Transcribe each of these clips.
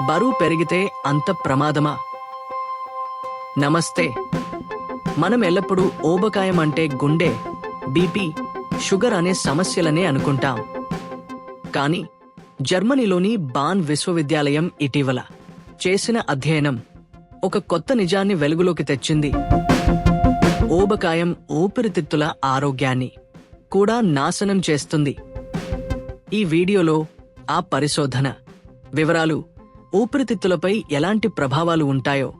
బరువు పెరిగితే అంత ప్రమాదమా? నమస్తే. మనం ఎల్లప్పుడూ ఊబకాయం అంటే గుండె, బీపీ, షుగర్ అనే సమస్యలనే అనుకుంటాం. కానీ జర్మనీలోని బాన్ విశ్వవిద్యాలయం ఇటీవల చేసిన అధ్యయనం ఒక కొత్త నిజాన్ని వెలుగులోకి తెచ్చింది. ఊబకాయం ఊపిరితిత్తుల ఆరోగ్యాన్ని కూడా నాశనం చేస్తుంది. ఈ వీడియోలో ఆ పరిశోధన వివరాలు, ఊపిరితిత్తులపై ఎలాంటి ప్రభావాలు ఉంటాయో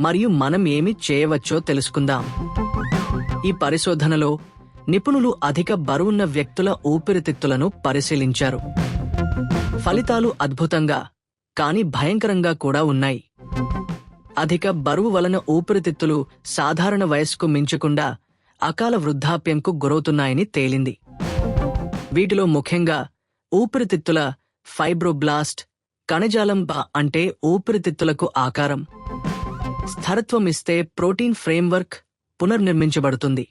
మరియు మనం ఏమి చేయవచ్చో తెలుసుకుందాం. ఈ పరిశోధనలో నిపుణులు అధిక బరువున్న వ్యక్తుల ఊపిరితిత్తులను పరిశీలించారు. ఫలితాలు అద్భుతంగా కానీ భయంకరంగా కూడా ఉన్నాయి. అధిక బరువు వలన ఊపిరితిత్తులు సాధారణ వయస్సుకు మించకుండా అకాల వృద్ధాప్యంకు గురవుతున్నాయని తేలింది. వీటిలో ముఖ్యంగా ఊపిరితిత్తుల ఫైబ్రోబ్లాస్ట్ కణజాలం అంటే ఊపిరితిత్తులకు ఆకారం, స్థిరత్వం ఇస్తే ప్రోటీన్ ఫ్రేమ్వర్క్ పునర్నిర్మించబడుతుంది.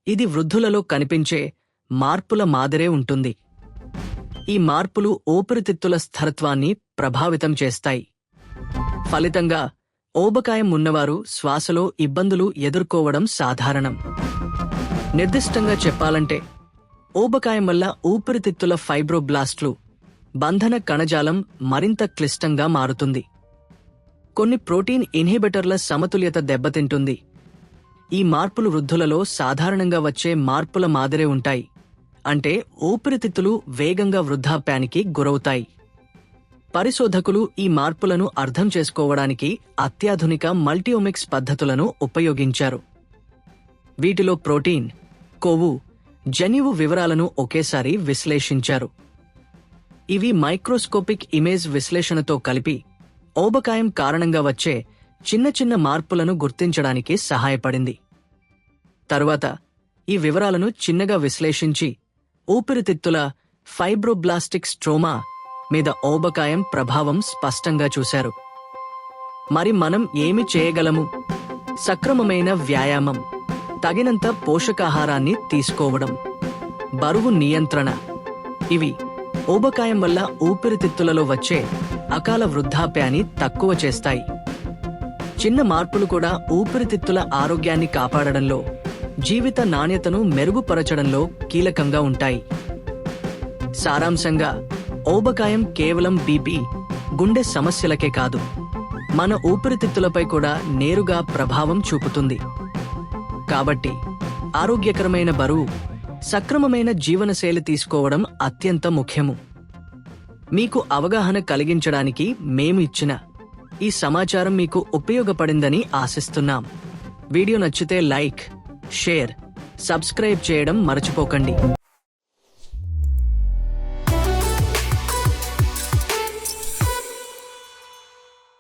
ఇది వృద్ధులలో కనిపించే మార్పుల మాదిరే ఉంటుంది. ఈ మార్పులు ఊపిరితిత్తుల స్థిరత్వాన్ని ప్రభావితం చేస్తాయి. ఫలితంగా ఊబకాయం ఉన్నవారు శ్వాసలో ఇబ్బందులు ఎదుర్కోవడం సాధారణం. నిర్దిష్టంగా చెప్పాలంటే ఊబకాయం వల్ల ఊపిరితిత్తుల ఫైబ్రోబ్లాస్ట్లు బంధన కణజాలం మరింత క్లిష్టంగా మారుతుంది. కొన్ని ప్రోటీన్ ఇన్హిబిటర్ల సమతుల్యత దెబ్బతింటుంది. ఈ మార్పులు వృద్ధులలో సాధారణంగా వచ్చే మార్పుల మాదిరే ఉంటాయి. అంటే ఊపిరితిత్తులు వేగంగా వృద్ధాప్యానికి గురవుతాయి. పరిశోధకులు ఈ మార్పులను అర్థం చేసుకోవడానికి అత్యాధునిక మల్టీఓమిక్స్ పద్ధతులను ఉపయోగించారు. వీటిలో ప్రోటీన్, కొవ్వు, జన్యువు వివరాలను ఒకేసారి విశ్లేషించారు. ఇవి మైక్రోస్కోపిక్ ఇమేజ్ విశ్లేషణతో కలిపి ఊబకాయం కారణంగా వచ్చే చిన్న చిన్న మార్పులను గుర్తించడానికి సహాయపడింది. తరువాత ఈ వివరాలను చిన్నగా విశ్లేషించి ఊపిరితిత్తుల ఫైబ్రోబ్లాస్టిక్ స్ట్రోమా మీద ఊబకాయం ప్రభావం స్పష్టంగా చూశారు. మరి మనం ఏమి చేయగలము? సక్రమమైన వ్యాయామం, తగినంత పోషకాహారాన్ని తీసుకోవడం, బరువు నియంత్రణ ఇవి ఊబకాయం వల్ల ఊపిరితిత్తులలో వచ్చే అకాల వృద్ధాప్యాన్ని తక్కువ చేస్తాయి. చిన్న మార్పులు కూడా ఊపిరితిత్తుల ఆరోగ్యాన్ని కాపాడడంలో, జీవిత నాణ్యతను మెరుగుపరచడంలో కీలకంగా ఉంటాయి. సారాంశంగా ఊబకాయం కేవలం బీపీ, గుండె సమస్యలకే కాదు, మన ఊపిరితిత్తులపై కూడా నేరుగా ప్రభావం చూపుతుంది. కాబట్టి ఆరోగ్యకరమైన బరువు, సక్రమమైన జీవనశైలి తీసుకోవడం అత్యంత ముఖ్యము. మీకు అవగాహన కలిగించడానికి మేము ఇచ్చిన ఈ సమాచారం మీకు ఉపయోగపడిందని ఆశిస్తున్నాం. వీడియో నచ్చితే లైక్, షేర్, సబ్స్క్రైబ్ చేయడం మర్చిపోకండి.